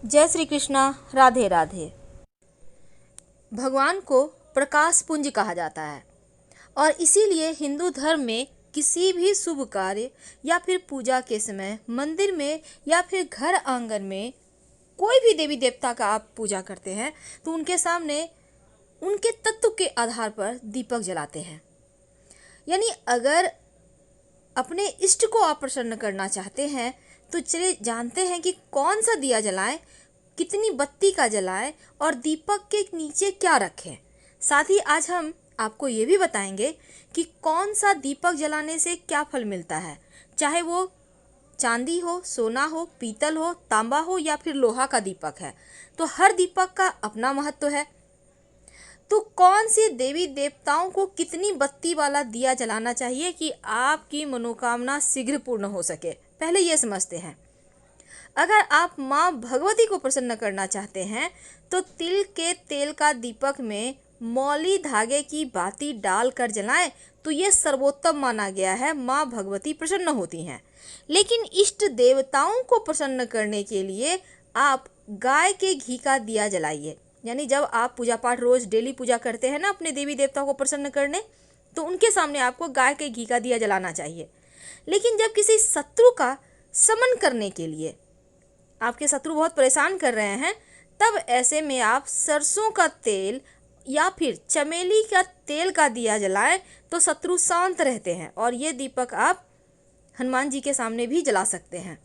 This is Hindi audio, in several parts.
जय श्री कृष्णा। राधे राधे। भगवान को प्रकाश पुंज कहा जाता है और इसीलिए हिंदू धर्म में किसी भी शुभ कार्य या फिर पूजा के समय मंदिर में या फिर घर आंगन में कोई भी देवी देवता का आप पूजा करते हैं तो उनके सामने उनके तत्व के आधार पर दीपक जलाते हैं। यानी अगर अपने इष्ट को आप प्रसन्न करना चाहते हैं तो चलिए जानते हैं कि कौन सा दिया जलाएं, कितनी बत्ती का जलाएं और दीपक के नीचे क्या रखें। साथ ही आज हम आपको ये भी बताएंगे कि कौन सा दीपक जलाने से क्या फल मिलता है, चाहे वो चांदी हो, सोना हो, पीतल हो, तांबा हो या फिर लोहा का दीपक है, तो हर दीपक का अपना महत्व है। तो कौन सी देवी देवताओं को कितनी बत्ती वाला दिया जलाना चाहिए कि आपकी मनोकामना शीघ्र पूर्ण हो सके, पहले ये समझते हैं। अगर आप माँ भगवती को प्रसन्न करना चाहते हैं तो तिल के तेल का दीपक में मौली धागे की बाती डालकर जलाएं तो ये सर्वोत्तम माना गया है। माँ भगवती प्रसन्न होती हैं। लेकिन इष्ट देवताओं को प्रसन्न करने के लिए आप गाय के घी का दिया जलाइए। यानी जब आप पूजा पाठ रोज डेली पूजा करते हैं ना अपने देवी देवताओं को प्रसन्न करने, तो उनके सामने आपको गाय के घी का दिया जलाना चाहिए। लेकिन जब किसी शत्रु का समन करने के लिए आपके शत्रु बहुत परेशान कर रहे हैं, तब ऐसे में आप सरसों का तेल या फिर चमेली का तेल का दिया जलाएं तो शत्रु शांत रहते हैं। और ये दीपक आप हनुमान जी के सामने भी जला सकते हैं।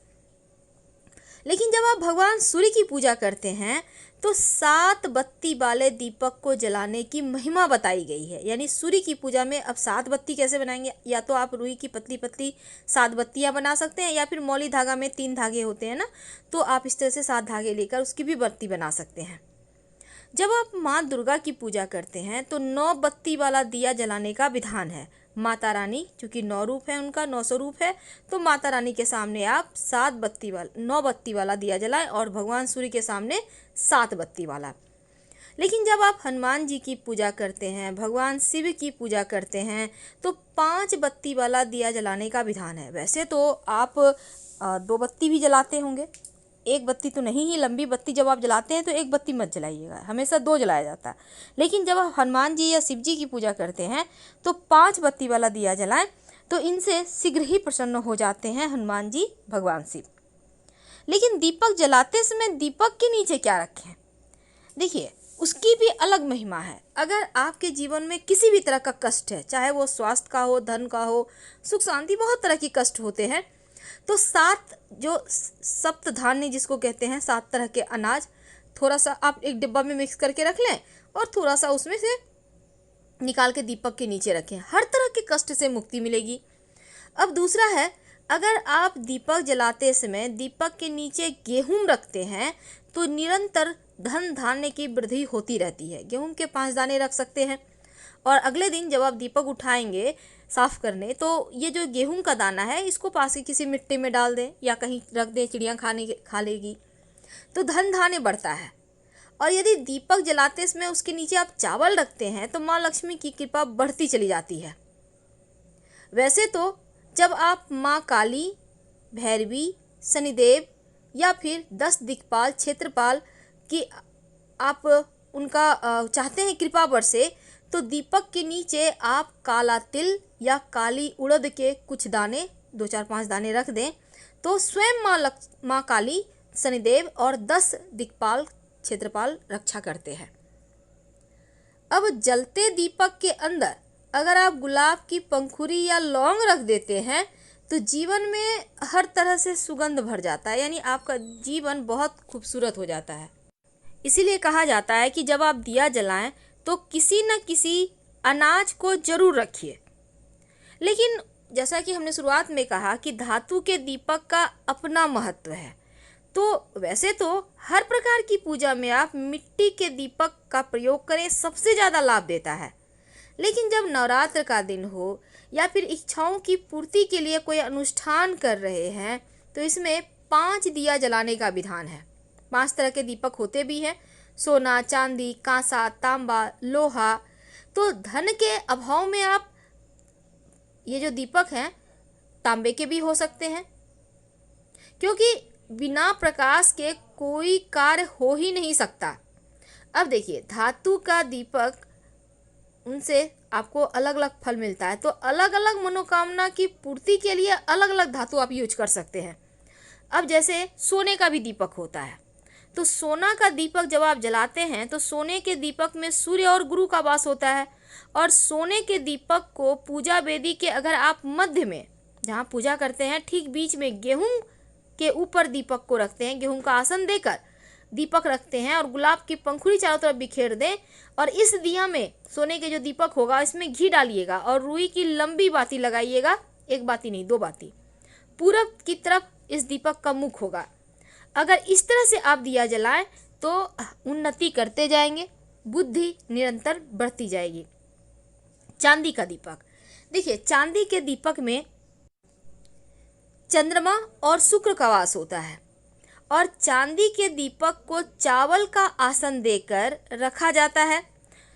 लेकिन जब आप भगवान सूर्य की पूजा करते हैं तो 7 बत्ती वाले दीपक को जलाने की महिमा बताई गई है। यानी सूर्य की पूजा में अब 7 बत्ती कैसे बनाएंगे, या तो आप रुई की पतली पतली 7 बत्तियां बना सकते हैं या फिर मौली धागा में 3 धागे होते हैं ना, तो आप इस तरह से 7 धागे लेकर उसकी भी बत्ती बना सकते हैं। जब आप माँ दुर्गा की पूजा करते हैं तो 9 बत्ती वाला दिया जलाने का विधान है। माता रानी चूँकि 9 रूप है, उनका 9 स्वरूप है, तो माता रानी के सामने आप 9 बत्ती वाला दिया जलाएं और भगवान सूर्य के सामने 7 बत्ती वाला। लेकिन जब आप हनुमान जी की पूजा करते हैं, भगवान शिव की पूजा करते हैं, तो 5 बत्ती वाला दिया जलाने का विधान है। वैसे तो आप 2 बत्ती भी जलाते होंगे, एक बत्ती तो नहीं ही। लंबी बत्ती जब आप जलाते हैं तो एक बत्ती मत जलाइएगा, हमेशा 2 जलाया जाता है। लेकिन जब आप हनुमान जी या शिव जी की पूजा करते हैं तो 5 बत्ती वाला दिया जलाएं तो इनसे शीघ्र ही प्रसन्न हो जाते हैं हनुमान जी, भगवान शिव। लेकिन दीपक जलाते समय दीपक के नीचे क्या रखें, देखिए उसकी भी अलग महिमा है। अगर आपके जीवन में किसी भी तरह का कष्ट है, चाहे वो स्वास्थ्य का हो, धन का हो, सुख शांति, बहुत तरह के कष्ट होते हैं, तो 7 जो सप्त धान्य जिसको कहते हैं, 7 तरह के अनाज थोड़ा सा आप एक डिब्बा में मिक्स करके रख लें और थोड़ा सा उसमें से निकाल के दीपक के नीचे रखें। हर तरह के कष्ट से मुक्ति मिलेगी। अब दूसरा है, अगर आप दीपक जलाते समय दीपक के नीचे गेहूं रखते हैं तो निरंतर धन धान्य की वृद्धि होती रहती है। गेहूं के 5 दाने रख सकते हैं और अगले दिन जब आप दीपक उठाएंगे साफ करने तो ये जो गेहूं का दाना है इसको पास की किसी मिट्टी में डाल दें या कहीं रख दें, चिड़ियाँ खा लेगी, तो धन धान्य बढ़ता है। और यदि दीपक जलाते समय उसके नीचे आप चावल रखते हैं तो माँ लक्ष्मी की कृपा बढ़ती चली जाती है। वैसे तो जब आप माँ काली, भैरवी, शनिदेव या फिर 10 दिक्पाल, क्षेत्रपाल की आप उनका चाहते हैं कृपा बरसे, तो दीपक के नीचे आप काला तिल या काली उड़द के कुछ दाने, 2-4-5 दाने रख दें, तो स्वयं माँ काली, शनिदेव और 10 दिक्पाल, क्षेत्रपाल रक्षा करते हैं। अब जलते दीपक के अंदर अगर आप गुलाब की पंखुड़ी या लौंग रख देते हैं तो जीवन में हर तरह से सुगंध भर जाता है। यानी आपका जीवन बहुत खूबसूरत हो जाता है। इसीलिए कहा जाता है कि जब आप दिया जलाएं तो किसी न किसी अनाज को जरूर रखिए। लेकिन जैसा कि हमने शुरुआत में कहा कि धातु के दीपक का अपना महत्व है, तो वैसे तो हर प्रकार की पूजा में आप मिट्टी के दीपक का प्रयोग करें, सबसे ज़्यादा लाभ देता है। लेकिन जब नवरात्र का दिन हो या फिर इच्छाओं की पूर्ति के लिए कोई अनुष्ठान कर रहे हैं तो इसमें 5 दिया जलाने का विधान है। 5 तरह के दीपक होते भी हैं, सोना, चांदी, कांसा, तांबा, लोहा। तो धन के अभाव में आप ये जो दीपक हैं तांबे के भी हो सकते हैं, क्योंकि बिना प्रकाश के कोई कार्य हो ही नहीं सकता। अब देखिए, धातु का दीपक, उनसे आपको अलग अलग फल मिलता है, तो अलग अलग मनोकामना की पूर्ति के लिए अलग अलग धातु आप यूज कर सकते हैं। अब जैसे सोने का भी दीपक होता है, तो सोना का दीपक जब आप जलाते हैं तो सोने के दीपक में सूर्य और गुरु का वास होता है, और सोने के दीपक को पूजा वेदी के अगर आप मध्य में, जहाँ पूजा करते हैं, ठीक बीच में गेहूं के ऊपर दीपक को रखते हैं, गेहूं का आसन देकर दीपक रखते हैं और गुलाब की पंखुड़ी चारों तरफ बिखेर दें, और इस दिया में सोने के जो दीपक होगा इसमें घी डालिएगा और रुई की लंबी बाती लगाइएगा, एक बाती नहीं, 2 बाती, पूरब की तरफ इस दीपक का मुख होगा। अगर इस तरह से आप दिया जलाएं तो उन्नति करते जाएंगे, बुद्धि निरंतर बढ़ती जाएगी। चांदी का दीपक, देखिए चांदी के दीपक में चंद्रमा और शुक्र का वास होता है, और चांदी के दीपक को चावल का आसन देकर रखा जाता है।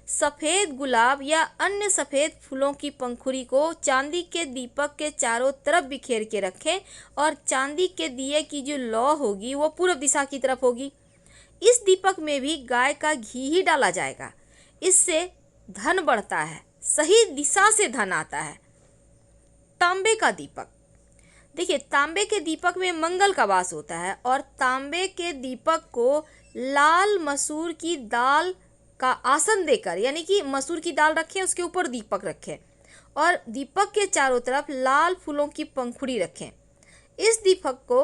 सफ़ेद गुलाब या अन्य सफ़ेद फूलों की पंखुड़ी को चांदी के दीपक के चारों तरफ बिखेर के रखें, और चांदी के दिए की जो लौ होगी वो पूर्व दिशा की तरफ होगी। इस दीपक में भी गाय का घी ही डाला जाएगा, इससे धन बढ़ता है, सही दिशा से धन आता है। तांबे का दीपक, देखिए तांबे के दीपक में मंगल का वास होता है, और तांबे के दीपक को लाल मसूर की दाल का आसन देकर, यानी कि मसूर की दाल रखें, उसके ऊपर दीपक रखें और दीपक के चारों तरफ लाल फूलों की पंखुड़ी रखें। इस दीपक को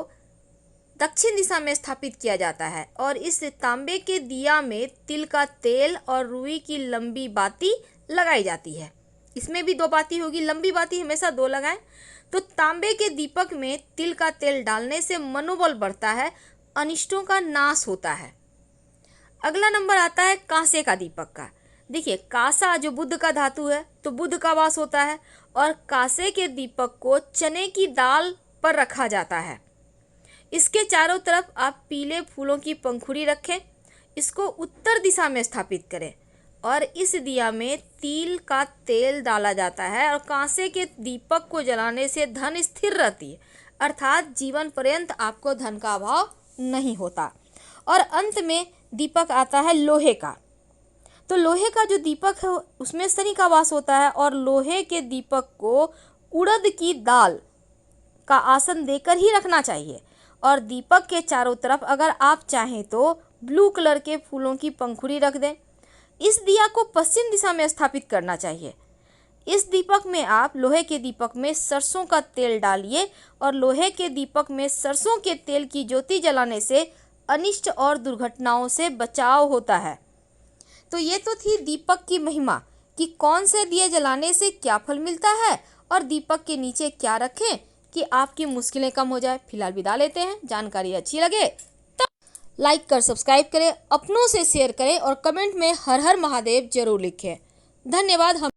दक्षिण दिशा में स्थापित किया जाता है, और इस तांबे के दिया में तिल का तेल और रुई की लंबी बाती लगाई जाती है। इसमें भी 2 बाती होगी, लंबी बाती हमेशा 2 लगाएं। तो तांबे के दीपक में तिल का तेल डालने से मनोबल बढ़ता है, अनिष्टों का नाश होता है। अगला नंबर आता है कांसे का दीपक का। देखिए कांसा जो बुध का धातु है, तो बुध का वास होता है, और कांसे के दीपक को चने की दाल पर रखा जाता है। इसके चारों तरफ आप पीले फूलों की पंखुड़ी रखें, इसको उत्तर दिशा में स्थापित करें, और इस दिया में तिल का तेल डाला जाता है, और कांसे के दीपक को जलाने से धन स्थिर रहती है, अर्थात जीवन पर्यंत आपको धन का अभाव नहीं होता। और अंत में दीपक आता है लोहे का। तो लोहे का जो दीपक है उसमें शनि का वास होता है, और लोहे के दीपक को उड़द की दाल का आसन देकर ही रखना चाहिए, और दीपक के चारों तरफ अगर आप चाहें तो ब्लू कलर के फूलों की पंखुड़ी रख दें। इस दिया को पश्चिम दिशा में स्थापित करना चाहिए। इस दीपक में आप लोहे के दीपक में सरसों का तेल डालिए, और लोहे के दीपक में सरसों के तेल की ज्योति जलाने से अनिष्ट और दुर्घटनाओं से बचाव होता है। तो ये तो थी दीपक की महिमा कि कौन से दिए जलाने से क्या फल मिलता है, और दीपक के नीचे क्या रखें कि आपकी मुश्किलें कम हो जाए। फिलहाल विदा लेते हैं। जानकारी अच्छी लगे तो लाइक कर सब्सक्राइब करें, अपनों से शेयर करें, और कमेंट में हर हर महादेव जरूर लिखें। धन्यवाद।